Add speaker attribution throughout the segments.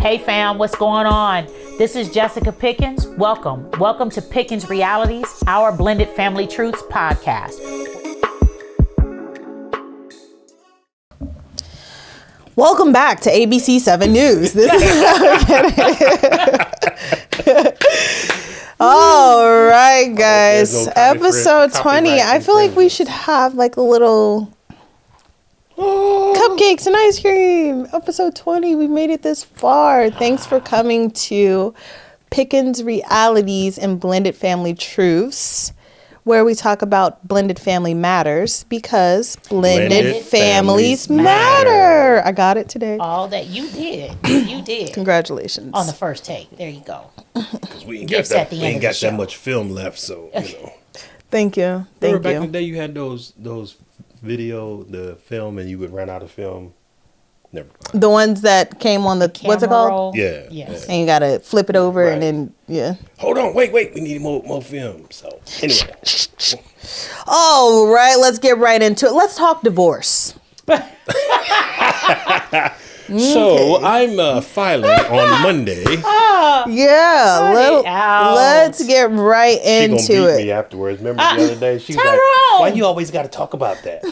Speaker 1: Hey fam, what's going on? This is Jessica Pickens. Welcome to Pickens Realities, our blended family truths podcast.
Speaker 2: Welcome back to ABC 7 News. This is all right, guys. Episode 20. I feel like we should have like a little cupcakes and ice cream. Episode 20. We made it this far. Thanks for coming to Pickens Realities and Blended Family Truths, where we talk about blended family matters because blended families matter. I got it today.
Speaker 1: All that you did. You did.
Speaker 2: Congratulations.
Speaker 1: On the first take. There you go.
Speaker 3: Because we ain't got that much film left, so, you know.
Speaker 2: Thank you.
Speaker 3: Remember back in the day you had those the film, and you would run out of film? Never mind.
Speaker 2: The ones that came on the what's it called?
Speaker 1: Roll.
Speaker 3: Yeah.
Speaker 1: Yes.
Speaker 2: And you got to flip it over and then, yeah.
Speaker 3: Hold on. Wait. We need more film. So, anyway.
Speaker 2: All right. Let's get right into it. Let's talk divorce.
Speaker 3: So, I'm filing on Monday.
Speaker 2: Let's get right into
Speaker 3: She gonna beat
Speaker 2: it.
Speaker 3: me afterwards. Remember the other day? She's like, why you always got to talk about that?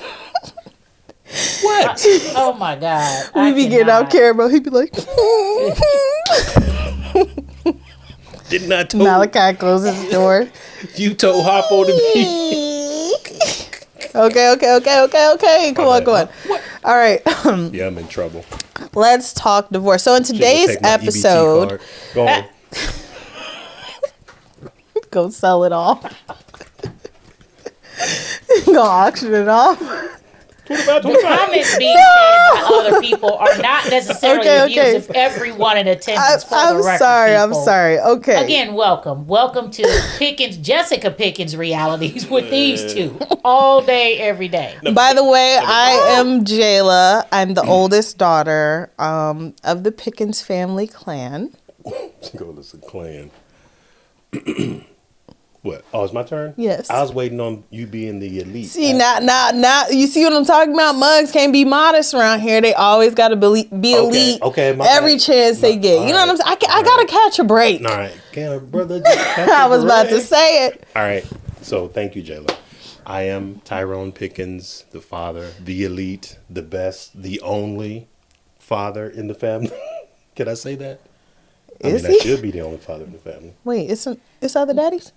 Speaker 3: What?
Speaker 1: Oh my God.
Speaker 2: We be getting out camera. He'd be like,
Speaker 3: Didn't I told
Speaker 2: Malachi closes his door.
Speaker 3: you told Hoppo to be?
Speaker 2: Okay. Come on. What? All right.
Speaker 3: Yeah, I'm in trouble.
Speaker 2: Let's talk divorce. So in today's
Speaker 3: Take my EBT
Speaker 2: episode,
Speaker 3: card. Go on.
Speaker 2: go sell it off. Go auction it off.
Speaker 1: The comments being said by other people are not necessarily the views of everyone in attendance.
Speaker 2: I'm sorry. Okay.
Speaker 1: Again, welcome to Jessica Pickens Realities with these two all day, every day.
Speaker 2: By the way, I am Jayla. I'm the oldest daughter of the Pickens family clan.
Speaker 3: Go to the clan. What? Oh, it's my turn?
Speaker 2: Yes.
Speaker 3: I was waiting on you being the elite.
Speaker 2: See, now, you see what I'm talking about? Mugs can't be modest around here. They always got to be elite.
Speaker 3: Okay,
Speaker 2: every chance they get. You know what I'm saying? I got to catch a break.
Speaker 3: All right. Can a brother just catch a
Speaker 2: I was about to
Speaker 3: break?
Speaker 2: say it.
Speaker 3: All right. So, thank you, Jayla. I am Tyrone Pickens, the father, the elite, the best, the only father in the family. Can I say that? I should be the only father in the family.
Speaker 2: Wait, it's other daddies?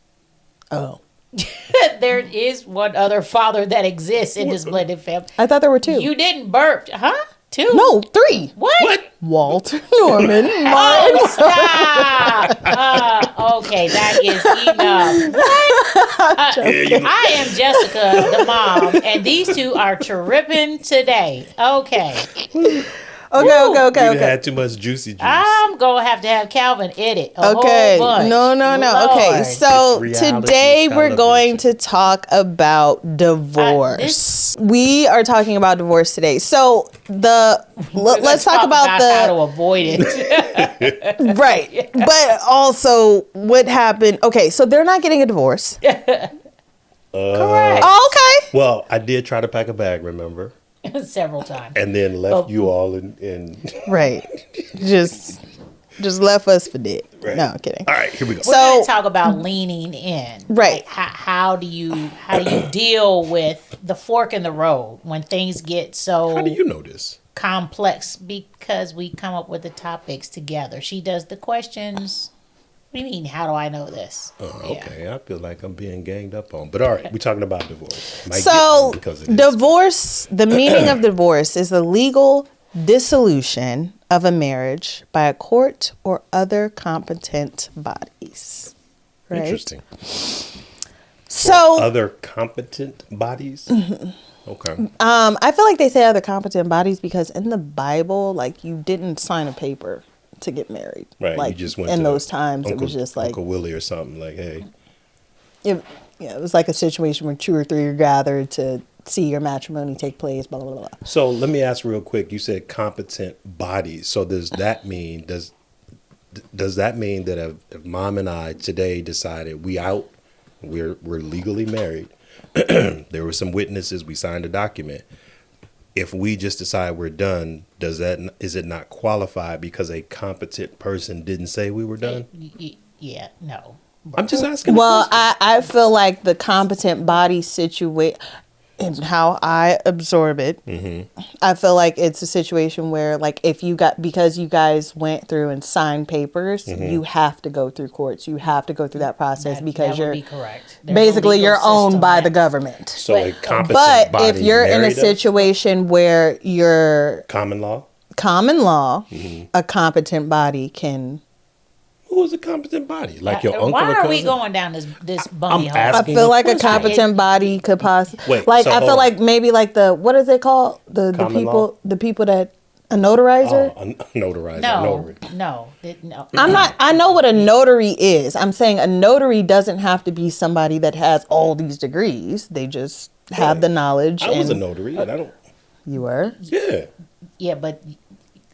Speaker 2: Oh.
Speaker 1: There is one other father that exists in this blended family.
Speaker 2: I thought there were two.
Speaker 1: You didn't burp, huh? Two?
Speaker 2: No, three.
Speaker 1: What?
Speaker 2: Walter Norman.
Speaker 1: Oh, stop! Okay, that is enough. What? I am Jessica, the mom, and these two are tripping today. Okay.
Speaker 2: Okay.
Speaker 3: had too much juicy juice.
Speaker 1: I'm going to have Calvin edit a
Speaker 2: Okay.
Speaker 1: whole bunch.
Speaker 2: No.
Speaker 1: Lord.
Speaker 2: Okay, so today we're going to talk about divorce. We are talking about divorce today. So let's talk about
Speaker 1: how to avoid it.
Speaker 2: right. But also what happened. Okay, so they're not getting a divorce.
Speaker 1: Correct.
Speaker 2: Oh, okay.
Speaker 3: Well, I did try to pack a bag, remember?
Speaker 1: Several times.
Speaker 3: And then left you all in.
Speaker 2: Right. Just left us for dead.
Speaker 3: Right.
Speaker 2: No, I'm kidding.
Speaker 3: All right, here we go.
Speaker 1: We're going to talk about leaning in.
Speaker 2: Right.
Speaker 1: Like how do you deal with the fork in the road when things get so
Speaker 3: How do you know this?
Speaker 1: complex? Because we come up with the topics together. She does the questions. What do you mean, how do I know this?
Speaker 3: Oh, okay. Yeah. I feel like I'm being ganged up on. But all right, we're talking about divorce.
Speaker 2: So divorce, the meaning of divorce is the legal dissolution of a marriage by a court or other competent bodies. Right?
Speaker 3: Interesting.
Speaker 2: So
Speaker 3: other competent bodies?
Speaker 2: Mm-hmm.
Speaker 3: Okay.
Speaker 2: I feel like they say other competent bodies because in the Bible, like you didn't sign a paper to get married.
Speaker 3: Right.
Speaker 2: Like
Speaker 3: you just went
Speaker 2: in
Speaker 3: to
Speaker 2: those times,
Speaker 3: Uncle,
Speaker 2: it was just like
Speaker 3: Uncle Willie or something. Like, hey.
Speaker 2: It was like a situation where 2 or 3 are gathered to see your matrimony take place, blah, blah, blah.
Speaker 3: So let me ask real quick. You said competent bodies. So does that mean, does that mean that if mom and I today decided we're legally married, there were some witnesses, we signed a document, if we just decide we're done, is it not qualified because a competent person didn't say we were done?
Speaker 1: Yeah, no.
Speaker 3: I'm just asking.
Speaker 2: Well, I feel like the competent body situation and how I absorb it, I feel like it's a situation where, like, because you guys went through and signed papers, you have to go through courts. You have to go through that process because
Speaker 1: that would be correct.
Speaker 2: Basically you're owned by the government.
Speaker 3: So a competent
Speaker 2: But
Speaker 3: body
Speaker 2: if you're in a
Speaker 3: married us?
Speaker 2: situation where you're
Speaker 3: Common law?
Speaker 2: a competent body can.
Speaker 3: Who is a competent body? Like your uncle
Speaker 1: Why
Speaker 3: or
Speaker 1: are
Speaker 3: cousin?
Speaker 1: we going down this bunny hole?
Speaker 2: I
Speaker 3: asking
Speaker 2: feel
Speaker 3: a
Speaker 2: like a
Speaker 3: question.
Speaker 2: competent body could possibly.
Speaker 3: Wait,
Speaker 2: like
Speaker 3: so
Speaker 2: I
Speaker 3: hold
Speaker 2: feel
Speaker 3: on.
Speaker 2: like maybe like what is it called? The
Speaker 3: Common law?
Speaker 2: people that a notarizer.
Speaker 3: Oh, a notarizer.
Speaker 1: No,
Speaker 3: Notary.
Speaker 1: no.
Speaker 2: I know what a notary is. I'm saying a notary doesn't have to be somebody that has all these degrees. They just have the knowledge.
Speaker 3: I was a notary, and I don't.
Speaker 2: You were?
Speaker 3: Yeah.
Speaker 1: Yeah, but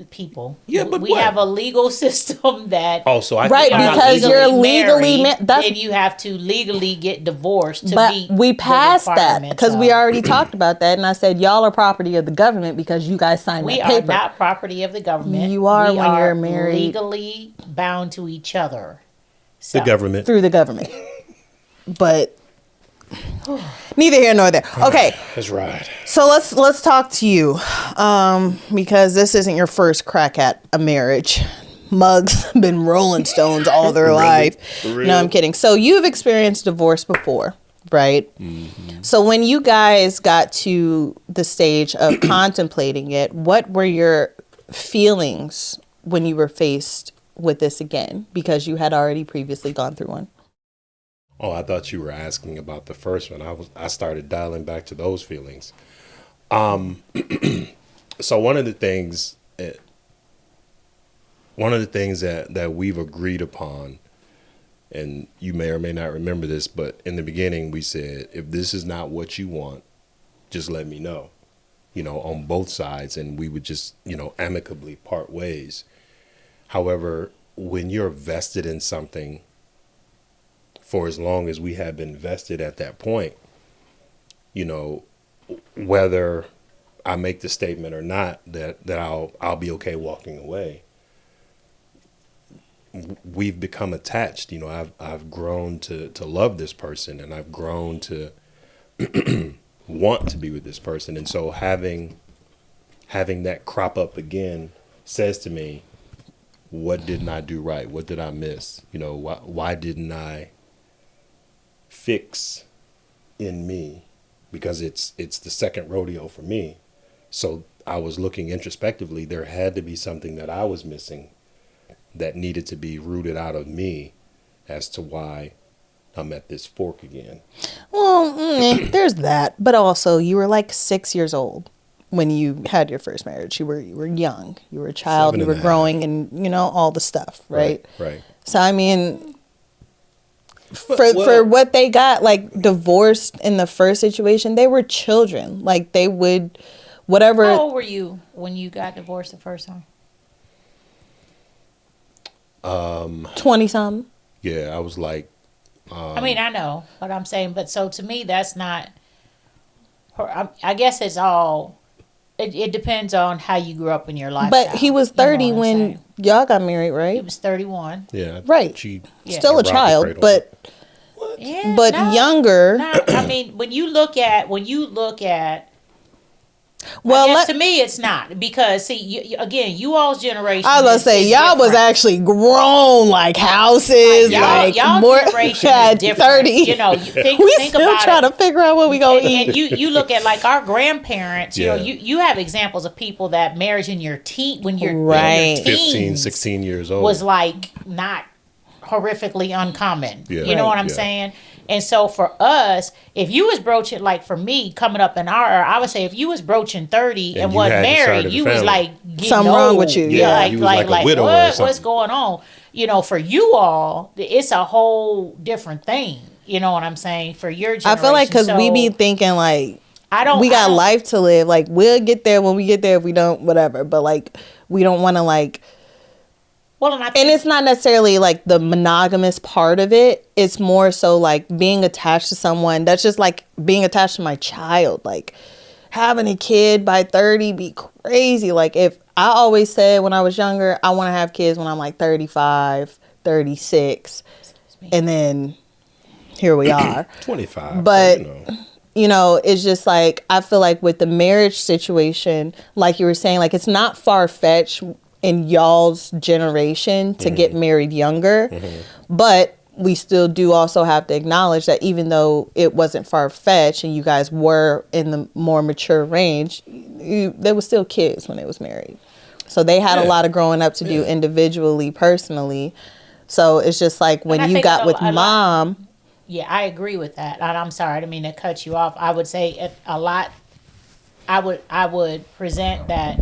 Speaker 1: people.
Speaker 3: Yeah, but
Speaker 1: we
Speaker 3: what?
Speaker 1: have a legal system that.
Speaker 3: Oh, so I
Speaker 2: Right,
Speaker 3: I'm not
Speaker 2: because you're legally
Speaker 1: married,
Speaker 2: that's
Speaker 1: then you have to legally get divorced to
Speaker 2: but
Speaker 1: meet
Speaker 2: we
Speaker 1: the
Speaker 2: passed that
Speaker 1: requirements
Speaker 2: because we
Speaker 1: of-
Speaker 2: already talked about that, and I said y'all are property of the government because you guys signed
Speaker 1: We
Speaker 2: that
Speaker 1: are
Speaker 2: paper.
Speaker 1: not property of the government.
Speaker 2: You are
Speaker 1: We
Speaker 2: when you're married.
Speaker 1: legally bound to each other. So,
Speaker 3: the government.
Speaker 2: through the government, but neither here nor there. Okay,
Speaker 3: That's right.
Speaker 2: so let's talk to you, because this isn't your first crack at a marriage. Mugs been Rolling Stones all their
Speaker 3: Really?
Speaker 2: life.
Speaker 3: For real?
Speaker 2: No, I'm kidding. So you've experienced divorce before, right?
Speaker 3: Mm-hmm.
Speaker 2: So when you guys got to the stage of contemplating it, what were your feelings when you were faced with this again? Because you had already previously gone through one.
Speaker 3: Oh, I thought you were asking about the first one. I started dialing back to those feelings. So one of the things that we've agreed upon, and you may or may not remember this, but in the beginning we said, if this is not what you want, just let me know, on both sides, and we would just, amicably part ways. However, when you're vested in something for as long as we have been vested at that point, whether I make the statement or not that I'll be okay walking away, we've become attached. I've grown to love this person, and I've grown to want to be with this person. And so having that crop up again says to me, what didn't I do right? What did I miss? Why didn't I fix in me? Because it's the second rodeo for me. So I was looking introspectively. There had to be something that I was missing that needed to be rooted out of me as to why I'm at this fork again.
Speaker 2: Well, there's that, but also you were like 6 years old when you had your first marriage. You were young. You were a child.
Speaker 3: 7
Speaker 2: You were
Speaker 3: and a
Speaker 2: growing, and all the stuff, right?
Speaker 3: Right.
Speaker 2: So I mean, for what they got like divorced in the first situation, they were children. Like they would, whatever.
Speaker 1: How old were you when you got divorced the first time?
Speaker 2: 20 something.
Speaker 3: Yeah, I was like.
Speaker 1: I mean, I know, but I'm saying, but so to me, that's not. I guess it's all. It depends on how you grew up in your life.
Speaker 2: But he was 30
Speaker 1: You know what I'm
Speaker 2: when
Speaker 1: saying?
Speaker 2: y'all got married, right?
Speaker 1: He was 31.
Speaker 3: Yeah.
Speaker 2: Right.
Speaker 3: She
Speaker 2: Still a
Speaker 3: robbed the
Speaker 2: child,
Speaker 3: cradle.
Speaker 2: but
Speaker 1: Yeah,
Speaker 2: younger.
Speaker 1: No, I mean, when you look at,
Speaker 2: Well,
Speaker 1: I guess to me, it's not because see, again, you all's generation.
Speaker 2: I was gonna say
Speaker 1: is
Speaker 2: y'all was
Speaker 1: different.
Speaker 2: actually grown, like houses,
Speaker 1: y'all
Speaker 2: more
Speaker 1: generation
Speaker 2: had
Speaker 1: is different.
Speaker 2: 30.
Speaker 1: You know, you think
Speaker 2: we
Speaker 1: think
Speaker 2: still
Speaker 1: about
Speaker 2: trying
Speaker 1: it.
Speaker 2: to figure out what we gonna eat.
Speaker 1: And you look at like our grandparents,
Speaker 3: Yeah.
Speaker 1: you have examples of people that marriage in your when you're
Speaker 2: Right.
Speaker 1: in your
Speaker 3: 15,
Speaker 1: teens
Speaker 3: 16 years old.
Speaker 1: was like not horrifically uncommon.
Speaker 3: Yeah.
Speaker 1: You know what I'm
Speaker 3: Yeah.
Speaker 1: saying? And so for us, if you was broaching, like for me coming up in our, I would say if you was broaching 30 and
Speaker 3: you
Speaker 1: wasn't
Speaker 3: hadn't
Speaker 1: married,
Speaker 3: started a
Speaker 1: you was
Speaker 3: family.
Speaker 1: like getting
Speaker 2: Something wrong with
Speaker 1: old.
Speaker 2: you.
Speaker 3: Yeah, you was like a widower or
Speaker 1: what's
Speaker 3: something.
Speaker 1: going on? For you all, it's a whole different thing. You know what I'm saying? For your generation.
Speaker 2: I feel like because we
Speaker 1: So,
Speaker 2: be thinking like
Speaker 1: I
Speaker 2: we got
Speaker 1: don't-
Speaker 2: life to live. Like we'll get there when we get there. If we don't, whatever. But like we don't want to like.
Speaker 1: Well, and I think
Speaker 2: And it's not necessarily like the monogamous part of it. It's more so like being attached to someone. That's just like being attached to my child. Like having a kid by 30 be crazy. Like, if I always said when I was younger, I want to have kids when I'm like 35, 36. And then here we are.
Speaker 3: 25.
Speaker 2: But,
Speaker 3: you know.
Speaker 2: you know, it's just like, I feel like with the marriage situation, like you were saying, like, it's not far-fetched in y'all's generation to get married younger. But we still do also have to acknowledge that even though it wasn't far-fetched and you guys were in the more mature range, they were still kids when they was married. So they had a lot of growing up to do individually, personally. So it's just like when you got with mom.
Speaker 1: Yeah, I agree with that. And I'm sorry, I didn't mean to cut you off. I would say a lot. I would present that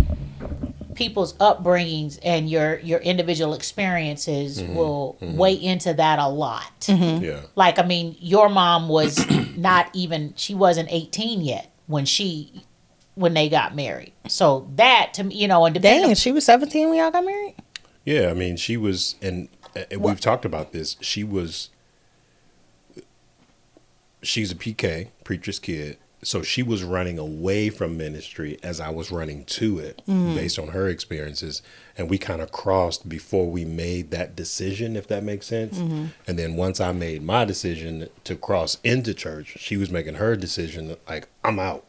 Speaker 1: people's upbringings and your individual experiences will weigh into that a lot.
Speaker 3: Yeah.
Speaker 1: Like, I mean, your mom was not even, she wasn't 18 yet when they got married. So that, to me, you know, and
Speaker 2: Dang, she was 17 when y'all got married?
Speaker 3: Yeah, I mean, she was, and we've talked about this. She's a PK, preacher's kid. So she was running away from ministry as I was running to it based on her experiences. And we kind of crossed before we made that decision, if that makes sense. And then once I made my decision to cross into church, she was making her decision, like, I'm out.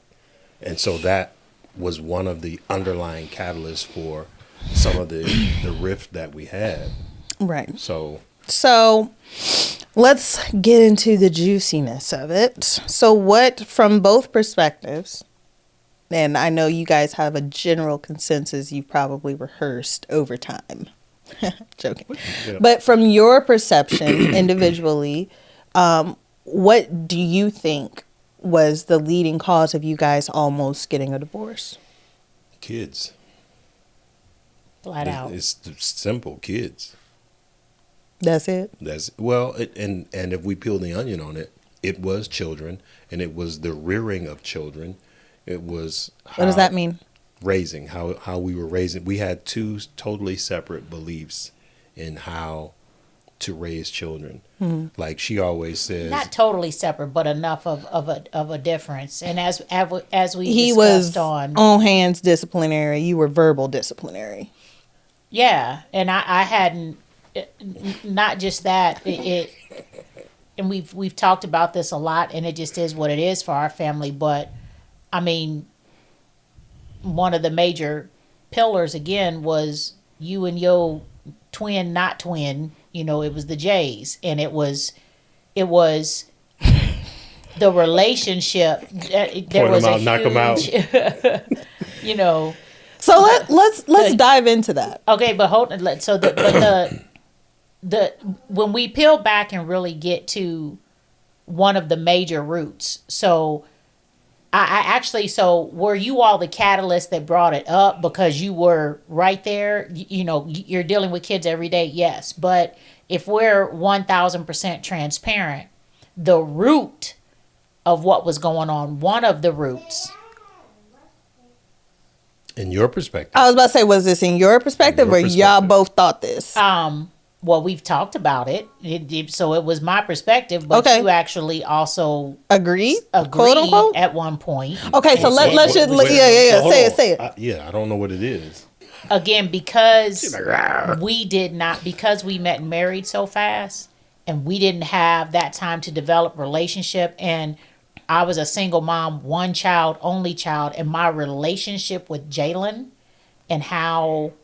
Speaker 3: And so that was one of the underlying catalysts for some of the rift that we had.
Speaker 2: Right.
Speaker 3: So
Speaker 2: let's get into the juiciness of it. So what, from both perspectives, and I know you guys have a general consensus you've probably rehearsed over time. Joking.
Speaker 3: Yeah.
Speaker 2: But from your perception individually, what do you think was the leading cause of you guys almost getting a divorce?
Speaker 3: Kids.
Speaker 1: flat out.
Speaker 3: It's simple, kids.
Speaker 2: That's it.
Speaker 3: And if we peel the onion on it, it was children, and it was the rearing of children. It was
Speaker 2: What does that mean?
Speaker 3: Raising, how we were raising. We had two totally separate beliefs in how to raise children. Mm-hmm. Like she always says,
Speaker 1: not totally separate, but enough of a difference. And as we
Speaker 2: he
Speaker 1: discussed
Speaker 2: was on hands disciplinary, you were verbal disciplinary.
Speaker 1: Yeah, and I hadn't. Not just that, and we've talked about this a lot, and it just is what it is for our family. But I mean, one of the major pillars again was you and your twin, not twin. You know, it was the J's, and it was the relationship. There was a
Speaker 3: knock them out.
Speaker 1: You know.
Speaker 2: So let's dive into that.
Speaker 1: Okay, but hold on. So the when we peel back and really get to one of the major roots. So I actually, so were you all the catalyst that brought it up because you were right there? You know, you're dealing with kids every day. Yes. But if we're 1000% transparent, the root of what was going on, one of the roots.
Speaker 3: In your perspective.
Speaker 2: I was about to say, was this in your perspective or y'all both thought this?
Speaker 1: Well, we've talked about it. So it was my perspective, but you actually also
Speaker 2: agreed,
Speaker 1: quote unquote, at one point.
Speaker 2: Okay, so let's just say it.
Speaker 3: I don't know what it is.
Speaker 1: Again, because because we met and married so fast, and we didn't have that time to develop relationship, and I was a single mom, one child, only child, and my relationship with Jayla and how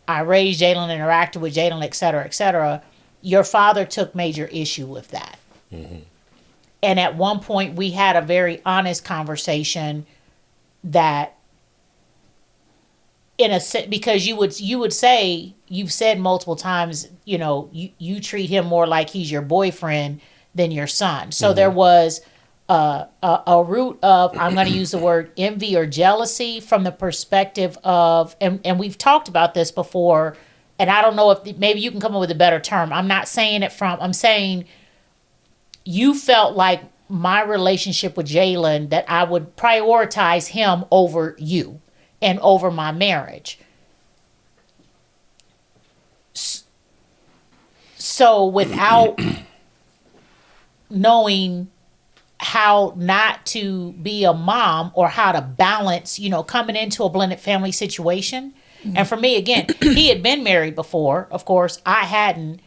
Speaker 1: I raised Jayla, interacted with Jayla, et cetera, your father took major issue with that. Mm-hmm. And at one point, we had a very honest conversation that, because you would say, you've said multiple times, you know, you treat him more like he's your boyfriend than your son. So there was a root of, I'm going to use the word envy or jealousy from the perspective of, and we've talked about this before, and I don't know if maybe you can come up with a better term. I'm not saying it I'm saying you felt like my relationship with Jaylen, that I would prioritize him over you and over my marriage. So without knowing how not to be a mom or how to balance, coming into a blended family situation. And for me, again, he had been married before. Of course, I hadn't.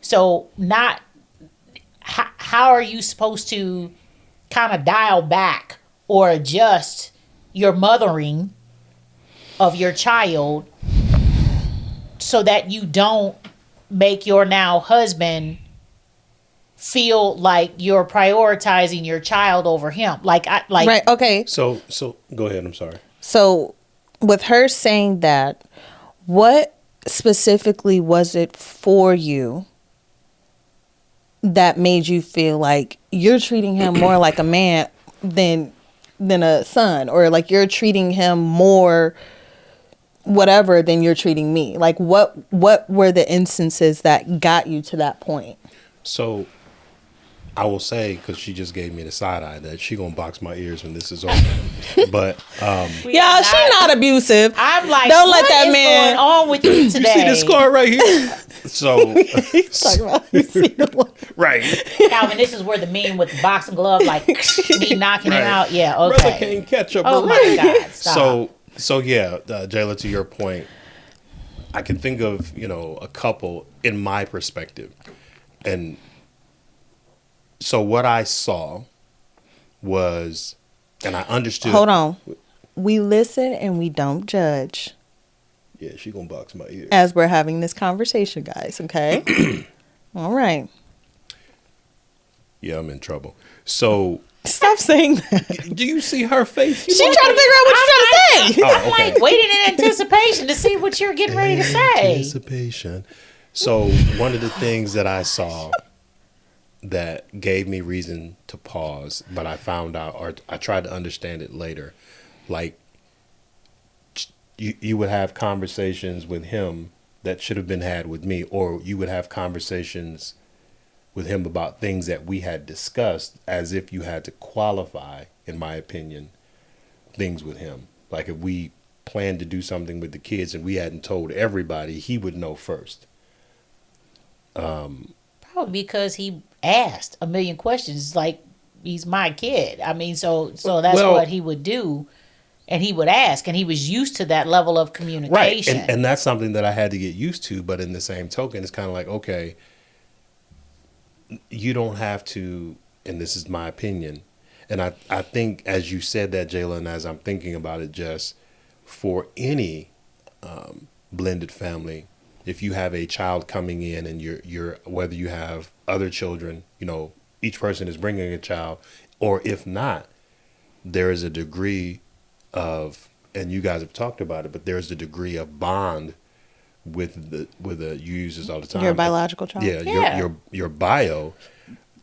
Speaker 1: So how are you supposed to kind of dial back or adjust your mothering of your child so that you don't make your now husband feel like you're prioritizing your child over him?
Speaker 2: Right. Okay.
Speaker 3: So go ahead. I'm sorry.
Speaker 2: So with her saying that, what specifically was it for you that made you feel like you're treating him more like a man than a son, or like you're treating him more whatever than you're treating me? Like what were the instances that got you to that point?
Speaker 3: So I will say, because she just gave me the side eye, that she gonna box my ears when this is over. But
Speaker 2: yeah, she's not abusive.
Speaker 1: I'm like,
Speaker 2: don't
Speaker 1: what
Speaker 2: let that
Speaker 1: is
Speaker 2: man
Speaker 1: going on with you today?
Speaker 3: you see this scar right here? So
Speaker 2: talking about you see the one.
Speaker 3: right.
Speaker 1: Calvin, this is where the meme with the boxing glove, like me knocking him
Speaker 3: Right.
Speaker 1: out. Yeah,
Speaker 3: Brother
Speaker 1: okay.
Speaker 3: can't catch up.
Speaker 1: Oh my God, stop.
Speaker 3: So yeah, Jayla, to your point, I can think of a couple in my perspective, and so what I saw was, and I understood.
Speaker 2: Hold on. We listen and we don't judge
Speaker 3: Yeah, she gonna box my ears.
Speaker 2: as we're having this conversation, guys. Okay. All right.
Speaker 3: Yeah, I'm in trouble. So
Speaker 2: Stop saying that.
Speaker 3: do you see her face?
Speaker 2: She trying to figure out what you're trying to say.
Speaker 1: I'm
Speaker 3: okay.
Speaker 1: like waiting in anticipation to see what you're getting ready to say.
Speaker 3: Anticipation. So one of the things that I saw that gave me reason to pause, but I found out, or I tried to understand it later, like you would have conversations with him that should have been had with me, or you would have conversations with him about things that we had discussed as if you had to qualify, in my opinion, things with him. Like if we planned to do something with the kids and we hadn't told everybody, he would know first.
Speaker 1: Probably because he asked a million questions. Like, he's my kid. I mean, so that's what he would do. And he would ask, and he was used to that level of communication.
Speaker 3: Right. And that's something that I had to get used to. But in the same token, it's kind of like, okay, you don't have to, and this is my opinion. And I think as you said that, Jayla, and as I'm thinking about it, just for any blended family, if you have a child coming in and you're whether you have other children, each person is bringing a child, or if not, there is a degree of, and you guys have talked about it, but there's a degree of bond with you use this all the time.
Speaker 2: Your biological child.
Speaker 3: Yeah. Your bio,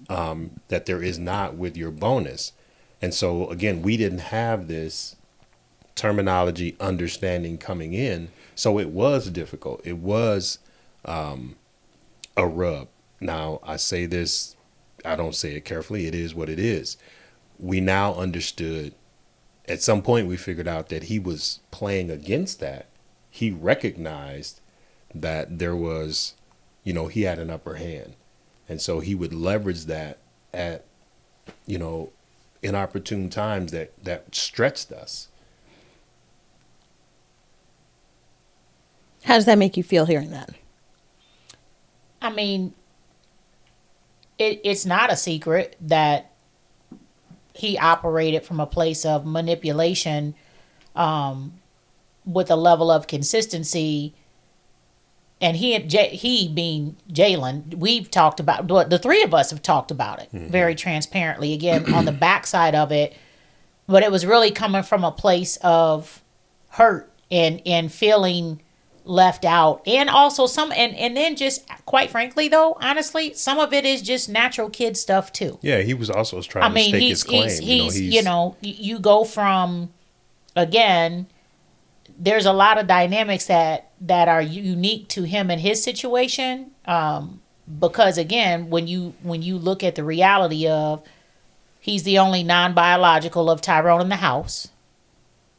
Speaker 3: that there is not with your bonus. And so again, we didn't have this terminology understanding coming in, so it was difficult. It was a rub. Now I say this, I don't say it carefully. It is what it is. We now understood. At some point, we figured out that he was playing against that. He recognized that there was, he had an upper hand. And so he would leverage that at, inopportune times that stretched us.
Speaker 2: How does that make you feel hearing that?
Speaker 1: I mean, it's not a secret that he operated from a place of manipulation with a level of consistency. And he being Jalen, we've talked about, the three of us have talked about it very transparently, again, on the backside of it. But it was really coming from a place of hurt and feeling left out. And also and then just, quite frankly, though, honestly, some of it is just natural kid stuff, too.
Speaker 3: Yeah, he was also trying to stake his claim.
Speaker 1: You go from, again, there's a lot of dynamics that are unique to him and his situation. Because again, when you look at the reality of, he's the only non-biological of Tyrone in the house,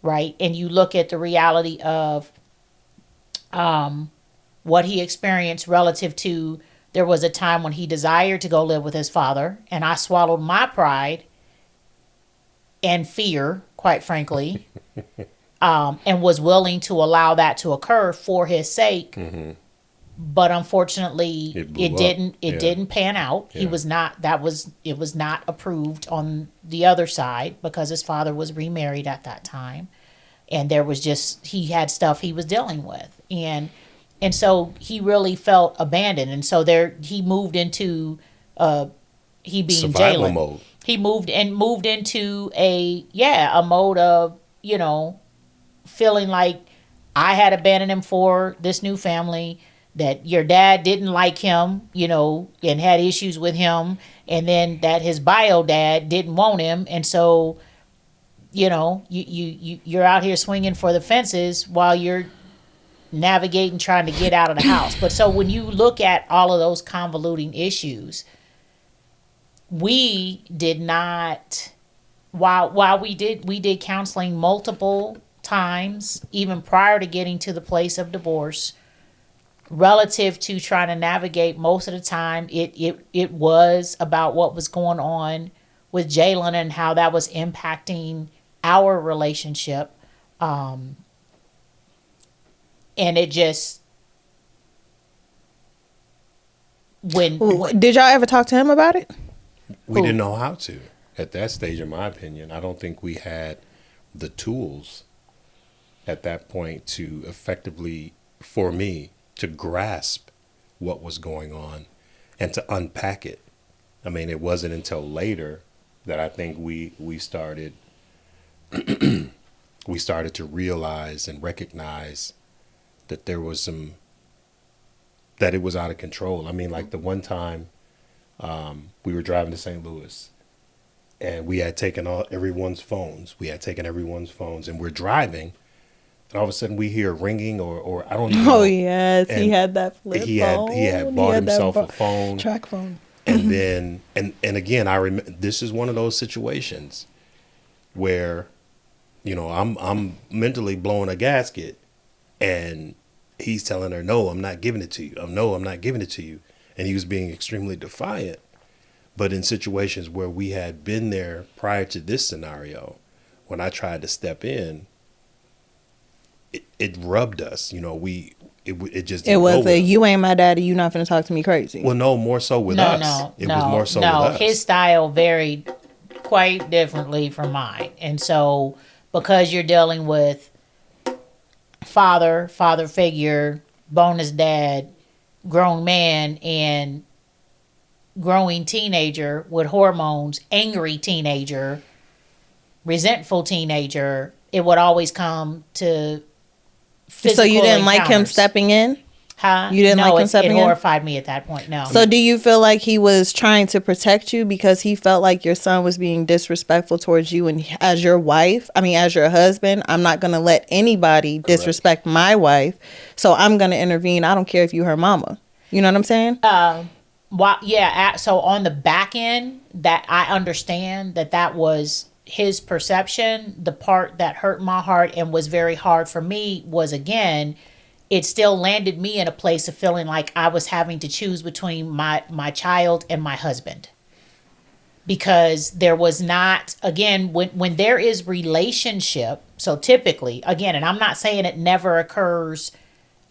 Speaker 1: right? And you look at the reality of what he experienced relative to, there was a time when he desired to go live with his father, and I swallowed my pride and fear, quite frankly, and was willing to allow that to occur for his sake.
Speaker 3: Mm-hmm.
Speaker 1: But unfortunately, it didn't pan out.
Speaker 3: Yeah.
Speaker 1: It was not approved on the other side because his father was remarried at that time. And there was he had stuff he was dealing with. And so he really felt abandoned. And so he moved into, he being
Speaker 3: survival
Speaker 1: Jayla.
Speaker 3: mode.
Speaker 1: He moved into a mode of, feeling like I had abandoned him for this new family, that your dad didn't like him, and had issues with him, and then that his bio dad didn't want him, and so, you're out here swinging for the fences while you're navigating trying to get out of the house. But so when you look at all of those convoluting issues, we did not, while we did counseling multiple times, even prior to getting to the place of divorce, relative to trying to navigate. Most of the time it was about what was going on with Jayla and how that was impacting our relationship. And it just, when
Speaker 2: did y'all ever talk to him about it?
Speaker 3: We didn't know how to at that stage, in my opinion. I don't think we had the tools at that point to effectively, for me, to grasp what was going on and to unpack it. I mean, it wasn't until later that I think we started we started to realize and recognize that there was that it was out of control. I mean, like the one time we were driving to St. Louis and we had taken everyone's phones. And we're driving. And all of a sudden we hear ringing or I don't even know.
Speaker 2: Oh, yes. And he had that flip phone.
Speaker 3: He had bought himself a phone.
Speaker 2: Track phone.
Speaker 3: And then, and again, I remember this is one of those situations where, I'm mentally blowing a gasket and he's telling her, no, I'm not giving it to you. No, I'm not giving it to you. And he was being extremely defiant. But in situations where we had been there prior to this scenario, when I tried to step in, it rubbed us, it just
Speaker 2: it was you ain't my daddy, you not finna talk to me crazy.
Speaker 3: Well, no, more so with us. It was more so with us.
Speaker 1: His style varied quite differently from mine. And so because you're dealing with father figure, bonus dad, grown man, and growing teenager with hormones, angry teenager, resentful teenager, it would always come to physical
Speaker 2: So you didn't
Speaker 1: encounters.
Speaker 2: like him stepping in?
Speaker 1: Huh?
Speaker 2: You didn't like him stepping in?
Speaker 1: It horrified me at that point, no.
Speaker 2: So do you feel like he was trying to protect you because he felt like your son was being disrespectful towards you, and as your husband, I'm not going to let anybody disrespect my wife, so I'm going to intervene. I don't care if you her mama. You know what I'm saying?
Speaker 1: So on the back end, that I understand that was his perception. The part that hurt my heart and was very hard for me was, again, it still landed me in a place of feeling like I was having to choose between my child and my husband. Because there was not, again, when there is relationship, so typically, again, and I'm not saying it never occurs,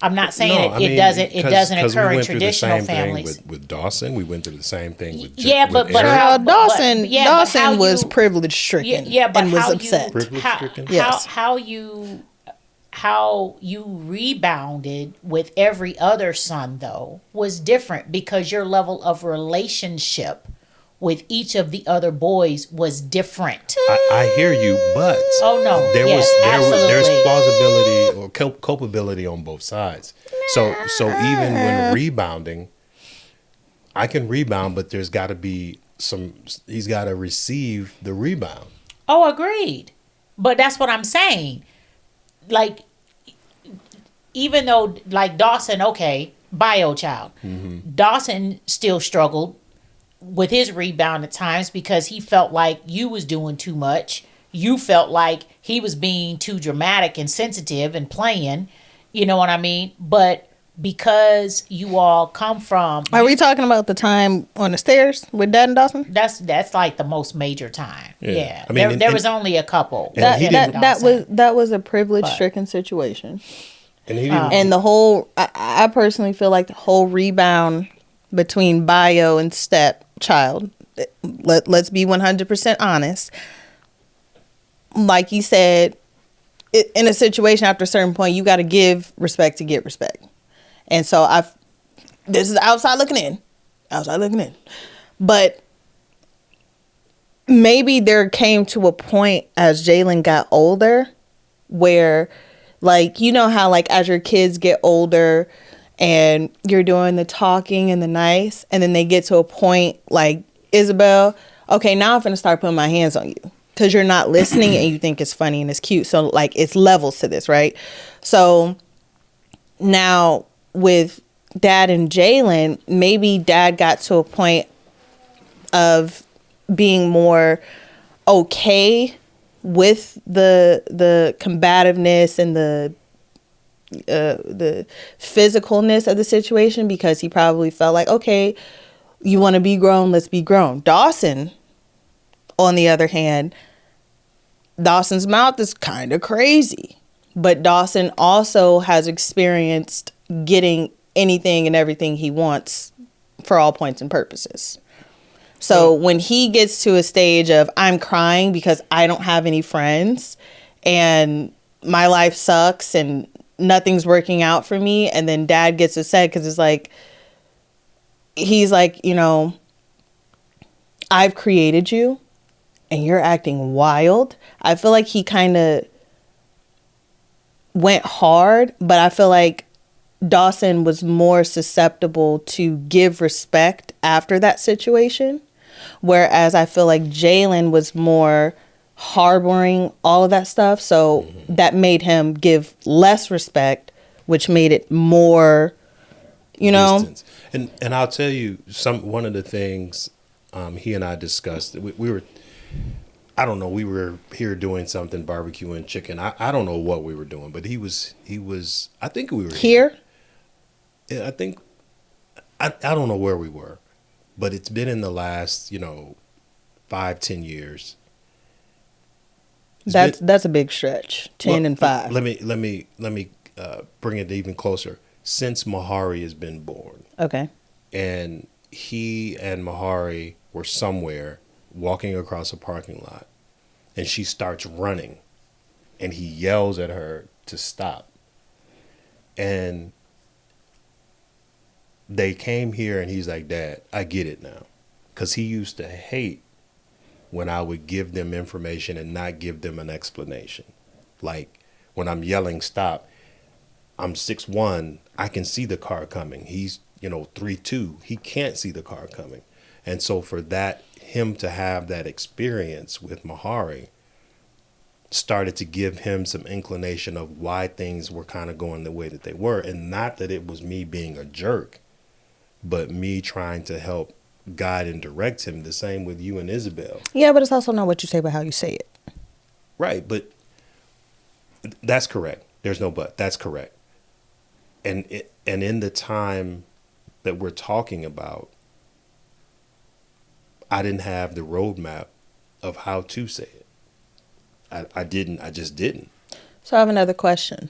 Speaker 1: I'm not saying it doesn't occur in traditional families.
Speaker 3: With Dawson, we went through the same thing with
Speaker 2: Dawson was privilege stricken. And was upset.
Speaker 1: How you rebounded with every other son, though, was different because your level of relationship with each of the other boys was different.
Speaker 3: I hear you, but there's plausibility or culpability on both sides. So even when rebounding, I can rebound, but there's got to be he's got to receive the rebound.
Speaker 1: Oh, agreed. But that's what I'm saying. Like, even though, like Dawson, okay, bio child, Dawson still struggled with his rebound at times because he felt like you was doing too much. You felt like he was being too dramatic and sensitive and playing, you know what I mean? But because you all come from.
Speaker 2: Are we talking about the time on the stairs with Dad and Dawson?
Speaker 1: That's like the most major time. Yeah.
Speaker 3: I mean,
Speaker 1: there was only a couple.
Speaker 2: That was a privilege stricken situation.
Speaker 3: And he didn't.
Speaker 2: And the whole, I personally feel like the whole rebound between bio and stepchild, let's be 100% honest. Like you said, in a situation after a certain point, you got to give respect to get respect. And so this is outside looking in. But maybe there came to a point as Jalen got older where, like, you know how, like, as your kids get older and you're doing the talking and the nice, and then they get to a point like, Isabel, okay, now I'm going to start putting my hands on you because you're not listening and you think it's funny and it's cute. So, like, it's levels to this, right? So now with Dad and Jalen, maybe Dad got to a point of being more okay with the combativeness and the physicalness of the situation, because he probably felt like, okay, you want to be grown, let's be grown. Dawson, on the other hand, Dawson's mouth is kind of crazy, but Dawson also has experienced getting anything and everything he wants for all points and purposes. So when he gets to a stage of, I'm crying because I don't have any friends and my life sucks and nothing's working out for me, and then Dad gets upset because it's like, he's like, you know, I've created you and you're acting wild. I feel like he kind of went hard, but I feel like Dawson was more susceptible to give respect after that situation. Whereas I feel like Jalen was more harboring all of that stuff. So that made him give less respect, which made it more, you know.
Speaker 3: Distance. And I'll tell you one of the things he and I discussed. We were, I don't know, we were here doing something, barbecuing chicken. I don't know what we were doing, but he was. I think we were
Speaker 2: here.
Speaker 3: Yeah, I think I don't know where we were, but it's been in the last 5-10 years.
Speaker 2: That's a big stretch. 10 and 5.
Speaker 3: Let me bring it even closer. Since Mahari has been born.
Speaker 2: Okay.
Speaker 3: And he and Mahari were somewhere walking across a parking lot, and she starts running, and he yells at her to stop. And they came here, and he's like, Dad, I get it now. Because he used to hate when I would give them information and not give them an explanation. Like, when I'm yelling stop, I'm 6'1", I can see the car coming. He's, 3'2", he can't see the car coming. And so for that, him to have that experience with Mahari started to give him some inclination of why things were kind of going the way that they were. And not that it was me being a jerk, but me trying to help guide and direct him. The same with you and Isabel.
Speaker 2: Yeah, but it's also not what you say, but how you say it.
Speaker 3: Right, but that's correct. There's no but. That's correct. And in the time that we're talking about, I didn't have the roadmap of how to say it. I just didn't.
Speaker 2: So I have another question.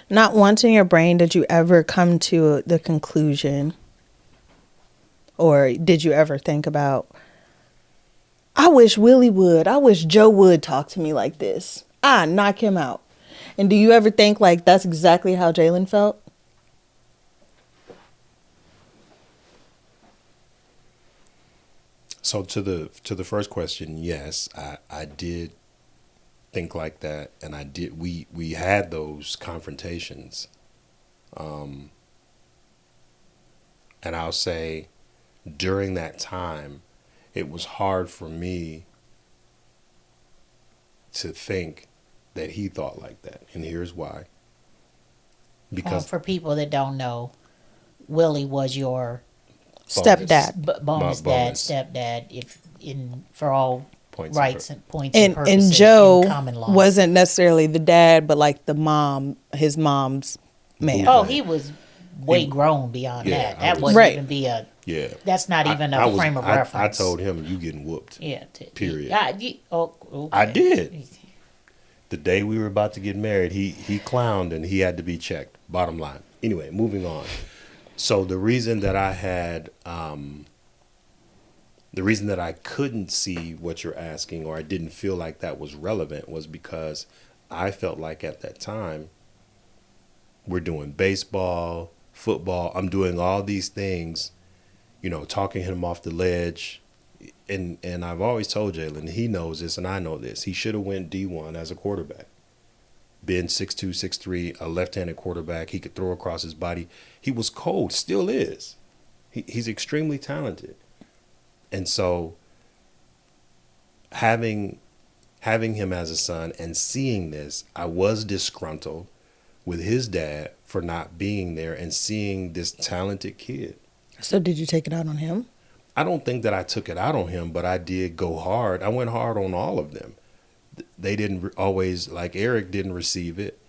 Speaker 2: Not once in your brain did you ever come to the conclusion, or did you ever think about, I wish Willie would, I wish Joe would talk to me like this. Knock him out. And do you ever think like that's exactly how Jalen felt?
Speaker 3: So to the first question, yes, I did think like that, and I did. We had those confrontations, and I'll say during that time, it was hard for me to think that he thought like that, and here's why. Because
Speaker 1: for people that don't know, Willie was your
Speaker 2: stepdad,
Speaker 1: bonus dad, stepdad, for all points rights and points
Speaker 2: and
Speaker 1: purposes
Speaker 2: and Joe
Speaker 1: in common law.
Speaker 2: Wasn't necessarily the dad, but like his mom's man.
Speaker 1: Oh, he was way grown beyond
Speaker 3: Yeah,
Speaker 1: that. That
Speaker 3: was-
Speaker 1: wouldn't
Speaker 2: Right.
Speaker 1: even be a.
Speaker 3: Yeah.
Speaker 1: That's not even a frame of reference.
Speaker 3: I told him, you getting whooped.
Speaker 1: Yeah.
Speaker 3: Period.
Speaker 1: Okay.
Speaker 3: I did. The day we were about to get married, he clowned and he had to be checked. Bottom line. Anyway, moving on. So the reason that I had, the reason that I couldn't see what you're asking, or I didn't feel like that was relevant, was because I felt like at that time, we're doing baseball, football. I'm doing all these things, talking him off the ledge. And I've always told Jayla, he knows this and I know this. He should have went D1 as a quarterback. Been 6'2", 6'3", a left-handed quarterback. He could throw across his body. He was cold, still is. He's extremely talented. And so having him as a son and seeing this, I was disgruntled with his dad for not being there and seeing this talented kid.
Speaker 2: So did you take it out on him?
Speaker 3: I don't think that I took it out on him, but I did go hard. I went hard on all of them. They didn't always, like Eric didn't receive it.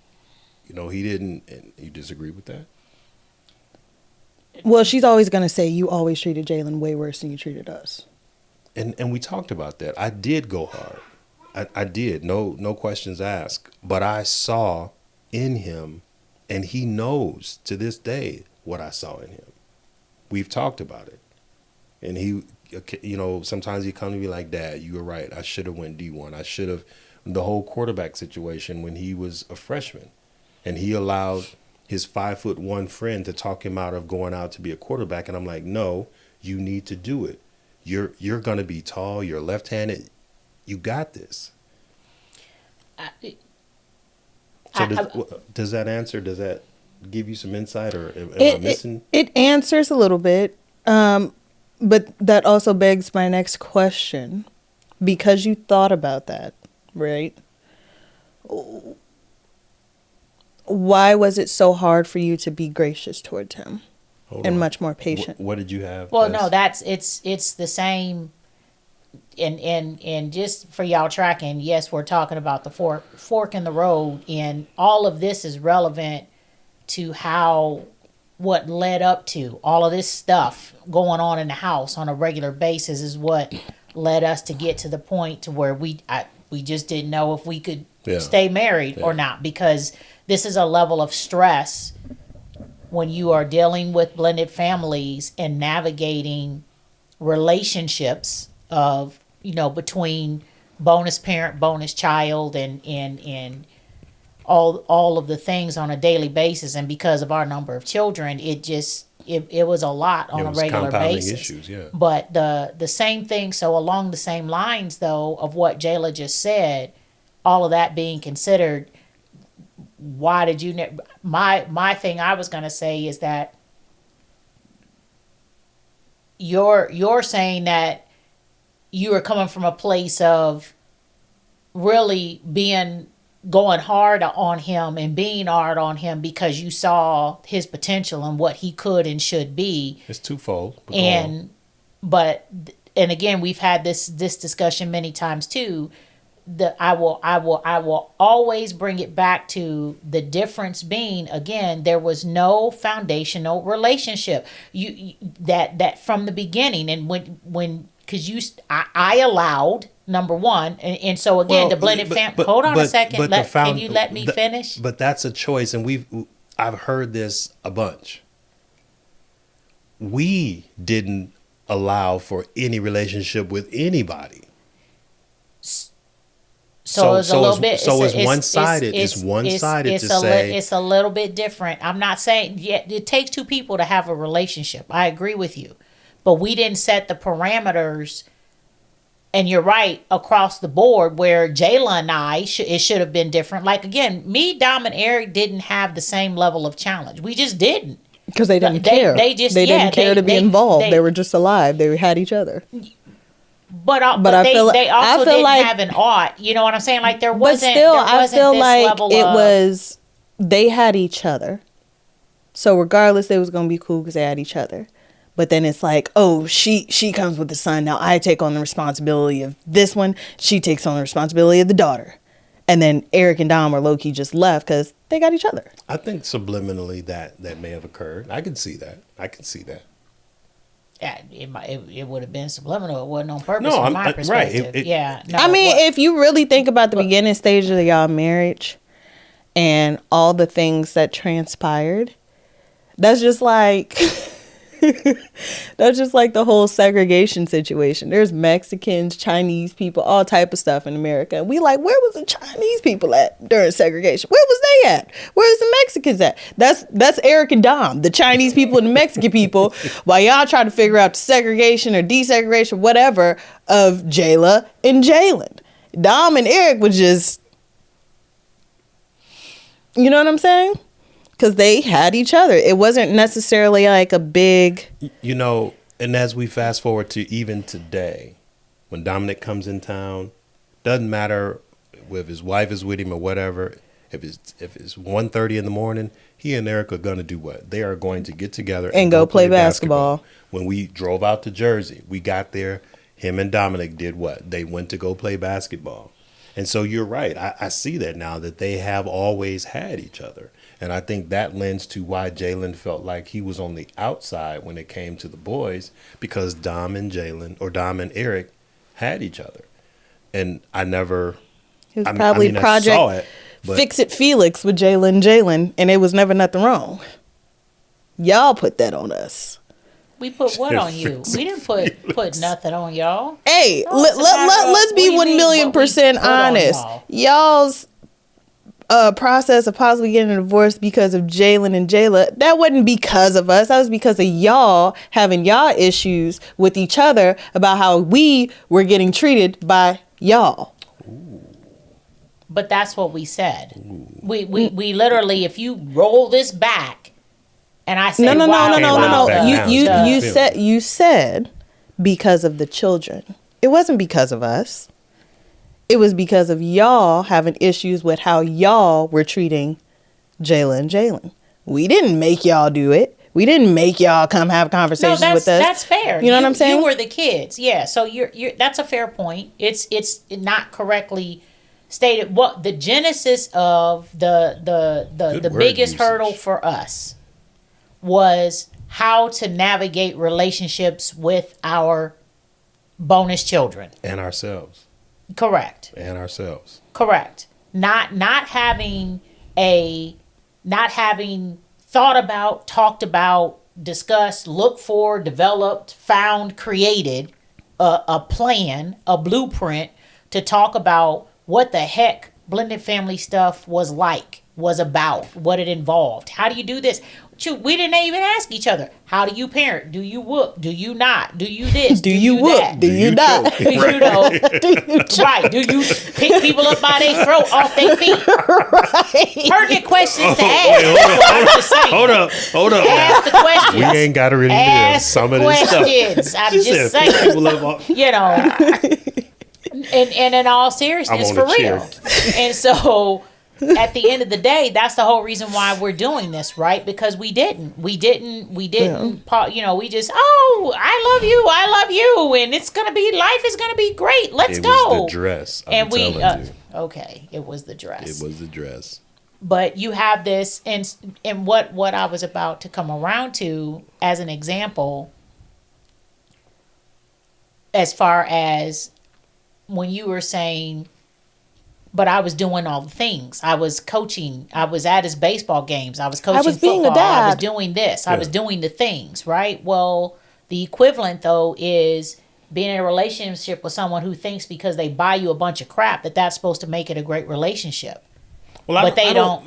Speaker 3: He didn't. And you disagree with that?
Speaker 2: Well, she's always going to say you always treated Jalen way worse than you treated us.
Speaker 3: And we talked about that. I did go hard. I did. No questions asked. But I saw in him, and he knows to this day what I saw in him. We've talked about it. And he, sometimes he come to me like, Dad, you were right. I should have went D1. I should have, the whole quarterback situation when he was a freshman. And he allowed his 5'1" friend to talk him out of going out to be a quarterback. And I'm like, no, you need to do it. You're going to be tall. You're left-handed. You got this. Does that answer? Does that give you some insight, or am I missing?
Speaker 2: It answers a little bit. But that also begs my next question. Because you thought about that, right? Why was it so hard for you to be gracious towards him and much more patient?
Speaker 3: What did you have?
Speaker 1: Well, no, it's the same. And just for y'all tracking, yes, we're talking about the fork in the road, and all of this is relevant to what led up to all of this stuff going on in the house on a regular basis is what led us to get to the point to where we just didn't know if we could stay married or not, because this is a level of stress when you are dealing with blended families and navigating relationships of, between bonus parent, bonus child, and all of the things on a daily basis. And because of our number of children, it was a lot on a regular basis.
Speaker 3: Issues, yeah.
Speaker 1: But the same thing, so along the same lines, though, of what Jayla just said, all of that being considered, why did you my thing I was going to say is that you're saying that you are coming from a place of really going hard on him and being hard on him because you saw his potential and what he could and should be.
Speaker 3: It's twofold.
Speaker 1: And again, we've had this discussion many times too. I will always bring it back to the difference being, again, there was no foundational relationship. That from the beginning, and when because I allowed, number one, and so again, the blended family. Hold on a second. Can you let me finish?
Speaker 3: But that's a choice, and I've heard this a bunch. We didn't allow for any relationship with anybody.
Speaker 1: So it's a little bit.
Speaker 3: So it's one-sided. It's one-sided to say.
Speaker 1: It's a little bit different. I'm not saying it takes two people to have a relationship. I agree with you, but we didn't set the parameters. And you're right across the board. Where Jayla and I, it should have been different. Like again, me, Dom, and Eric didn't have the same level of challenge. We just didn't.
Speaker 2: Because they didn't care. They didn't care to be involved. They were just alive. They had each other. But they also didn't have an ought. You know what I'm saying? Like there wasn't. But still, I feel like it was. They had each other, so regardless, they was gonna be cool because they had each other. But then it's like, oh, she comes with the son. Now I take on the responsibility of this one. She takes on the responsibility of the daughter, And then Eric and Dom are low-key just left because they got each other.
Speaker 3: I think subliminally that may have occurred. I can see that.
Speaker 1: Yeah, it would have been subliminal. It wasn't on purpose
Speaker 3: No,
Speaker 1: from my perspective.
Speaker 3: right.
Speaker 1: Yeah. No,
Speaker 2: I mean, if you really think about the beginning stage of y'all marriage and all the things that transpired, that's just like that's just like the whole segregation situation. There's Mexicans, Chinese people, all type of stuff in America. And we like, where was the Chinese people at during segregation? Where was they at? Where's the Mexicans at? That's Eric and Dom, the Chinese people and the Mexican people, while y'all try to figure out the segregation or desegregation, whatever, of Jayla and Jalen. Dom and Eric was just, you know what I'm saying? Because they had each other. It wasn't necessarily like a big...
Speaker 3: You know, and as we fast forward to even today, when Dominic comes in town, doesn't matter if his wife is with him or whatever, if it's 1:30 in the morning, he and Eric are going to do what? They are going to get together
Speaker 2: and go play basketball.
Speaker 3: When we drove out to Jersey, we got there, him and Dominic did what? They went to go play basketball. And so you're right. I see that now, that they have always had each other. And I think that lends to why Jalen felt like he was on the outside when it came to the boys, because Dom and Eric had each other. And I never...
Speaker 2: It was probably Project
Speaker 3: saw it,
Speaker 2: Fix It Felix with Jalen, and it was never nothing wrong. Y'all put that on us.
Speaker 1: We put what on you? We didn't put nothing on y'all.
Speaker 2: Hey,
Speaker 1: No,
Speaker 2: let's be 1,000,000% honest. Y'all's process of possibly getting a divorce because of Jalen and Jayla, that wasn't because of us. That was because of y'all having y'all issues with each other about how we were getting treated by y'all.
Speaker 1: But that's what we said. We literally, if you roll this back, and I said,
Speaker 2: no. You said because of the children. It wasn't because of us. It was because of y'all having issues with how y'all were treating Jayla and Jalen. We didn't make y'all do it. We didn't make y'all come have conversations with us.
Speaker 1: That's fair.
Speaker 2: You know what I'm saying?
Speaker 1: You were the kids. Yeah. So you're that's a fair point. It's not correctly stated. What the genesis of the biggest hurdle for us was how to navigate relationships with our bonus children
Speaker 3: and ourselves.
Speaker 1: Correct.
Speaker 3: And ourselves.
Speaker 1: Correct. Not having thought about, talked about, discussed, looked for, developed, found, created a plan, a blueprint to talk about what the heck blended family stuff was about, what it involved. How do you do this? Shoot, we didn't even ask each other. How do you parent? Do you whoop? Do you not? Do you this?
Speaker 2: Do you whoop?
Speaker 1: That?
Speaker 2: Do you not?
Speaker 1: Do you know? Right. Do you pick people up by their throat off their feet? Right. Pertinent questions to ask.
Speaker 3: Hold up.
Speaker 1: Ask the questions.
Speaker 3: We ain't got to really do some of this stuff.
Speaker 1: Questions. I'm just saying. You know. And in all seriousness, for real. And so... at the end of the day, that's the whole reason why we're doing this, right? Because we didn't, we just, I love you, and life is gonna be great. Let's go.
Speaker 3: It was the dress.
Speaker 1: And okay, it was the dress.
Speaker 3: It was the dress.
Speaker 1: But you have this, and what I was about to come around to as an example, as far as when you were saying, but I was doing all the things. I was coaching. I was at his baseball games. I was coaching football. I was doing this. I was doing the things, right? Well, the equivalent, though, is being in a relationship with someone who thinks because they buy you a bunch of crap that's supposed to make it a great relationship. Well, but they don't.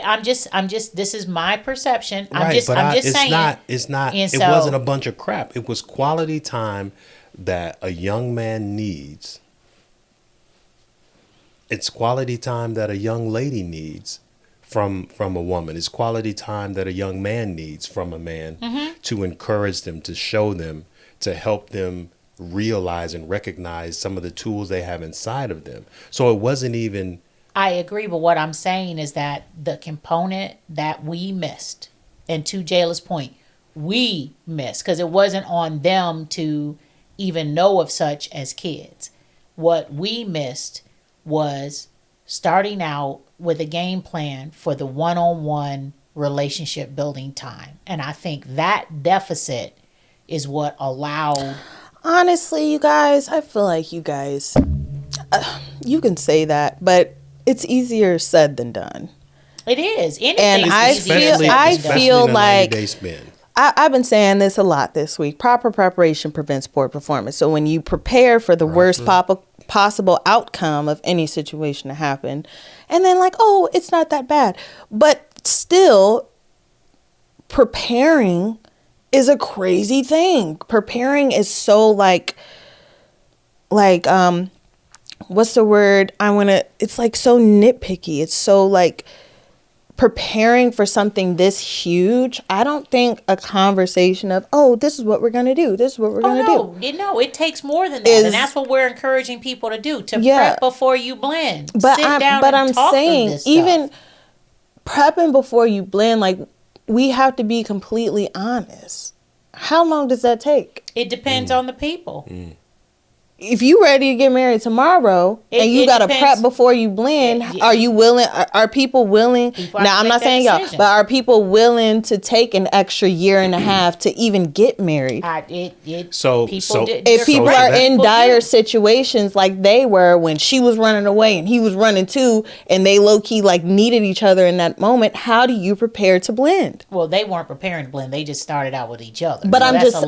Speaker 1: I'm just. This is my perception. I'm just saying.
Speaker 3: It's not. It wasn't a bunch of crap. It was quality time that a young man needs. It's quality time that a young lady needs from a woman. It's quality time that a young man needs from a man to encourage them, to show them, to help them realize and recognize some of the tools they have inside of them. So it wasn't even...
Speaker 1: I agree, but what I'm saying is that the component that we missed, and to Jayla's point, we missed, because it wasn't on them to even know of such as kids. What we missed was starting out with a game plan for the one-on-one relationship building time. And I think that deficit is what allowed.
Speaker 2: Honestly, you guys, I feel like you guys, you can say that, but it's easier said than done.
Speaker 1: It is. Anything
Speaker 2: And
Speaker 1: is
Speaker 2: I
Speaker 1: easier
Speaker 2: feel-
Speaker 1: said than
Speaker 2: I
Speaker 1: done.
Speaker 2: feel
Speaker 3: in a
Speaker 2: like-
Speaker 3: 90-day spin.
Speaker 2: I've been saying this a lot this week. Proper preparation prevents poor performance. So when you prepare for the worst possible outcome of any situation to happen, and then like, oh, it's not that bad. But still, preparing is a crazy thing. Preparing is so like what's the word? It's like so nitpicky. It's so like preparing for something this huge. I don't think a conversation of, oh, this is what we're going to do. This is what we're going to do.
Speaker 1: No, it takes more than that. And that's what we're encouraging people to do, to prep before you blend.
Speaker 2: But
Speaker 1: Sit down and
Speaker 2: I'm
Speaker 1: talk
Speaker 2: saying,
Speaker 1: through this stuff.
Speaker 2: even prepping before you blend, like, we have to be completely honest. How long does that take?
Speaker 1: It depends on the people.
Speaker 2: If you ready to get married tomorrow and you got to prep before you blend, are you willing? Are people willing? Now, I'm not saying y'all, but are people willing to take an extra year and a half to even get married? If people are in dire situations like they were when she was running away and he was running too, and they low key like needed each other in that moment, how do you prepare to blend?
Speaker 1: Well, they weren't preparing to blend. They just started out with each other.
Speaker 2: But I'm just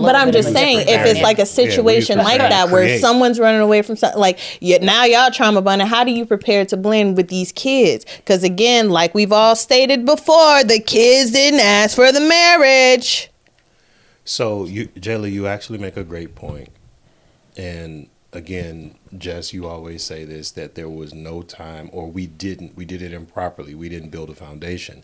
Speaker 2: saying, if it's like a situation like that where someone's running away from something, like, now y'all trauma bonding, how do you prepare to blend with these kids? Because again, like we've all stated before, the kids didn't ask for the marriage.
Speaker 3: So Jayla, you actually make a great point. And again, Jess, you always say this, that there was no time, or we did it improperly. We didn't build a foundation.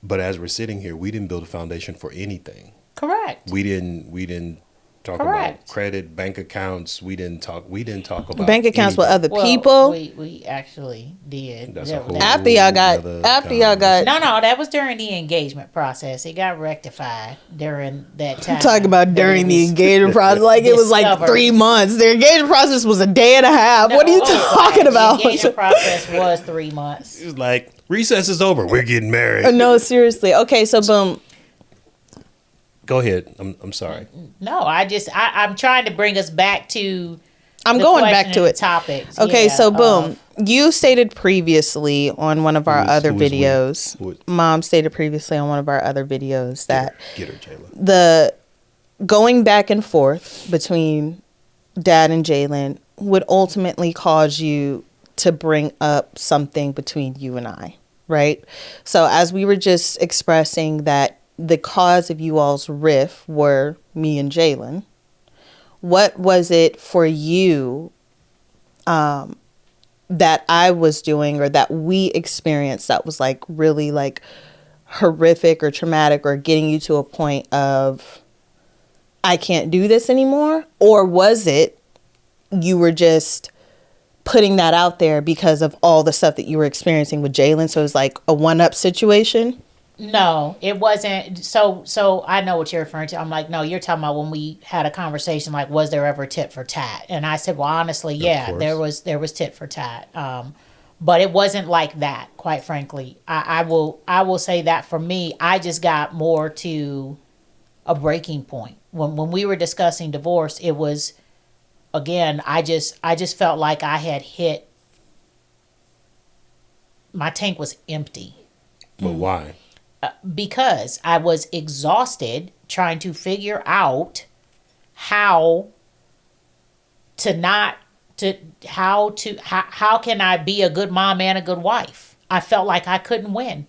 Speaker 3: But as we're sitting here, we didn't build a foundation for anything.
Speaker 1: Correct.
Speaker 3: We didn't talk about credit, bank accounts. We didn't talk about
Speaker 2: bank accounts with other
Speaker 1: Well,
Speaker 2: people.
Speaker 1: We actually did.
Speaker 2: After y'all got.
Speaker 1: No, that was during the engagement process. It got rectified during that time.
Speaker 2: Talking about during the engagement process, like it was like 3 months. The engagement process was a day and a half. What are you talking about?
Speaker 1: The engagement process was 3 months.
Speaker 3: It was like, recess is over. We're getting married.
Speaker 2: No, seriously. Okay, so boom.
Speaker 3: Go ahead. I'm sorry.
Speaker 1: No, I'm trying to bring us back to.
Speaker 2: I'm going back to it.
Speaker 1: Topics.
Speaker 2: Okay, so boom. You stated previously on one of our other videos. Mom stated previously on one of our other videos that
Speaker 3: get her, Jayla.
Speaker 2: The going back and forth between Dad and Jalen would ultimately cause you to bring up something between you and I, right? So as we were just expressing that the cause of you all's riff were me and Jalen, what was it for you that I was doing or that we experienced that was like really like horrific or traumatic or getting you to a point of I can't do this anymore? Or was it you were just putting that out there because of all the stuff that you were experiencing with Jalen? So it was like a one-up situation?
Speaker 1: No, it wasn't. So I know what you're referring to. I'm like, no, you're talking about when we had a conversation, like, was there ever tit for tat? And I said, well, honestly, yeah, there was tit for tat. But it wasn't like that, quite frankly. I will say that for me, I just got more to a breaking point. When we were discussing divorce, it was, again, I just felt like I had hit, my tank was empty.
Speaker 3: But why?
Speaker 1: Because I was exhausted trying to figure out how can I be a good mom and a good wife? I felt like I couldn't win.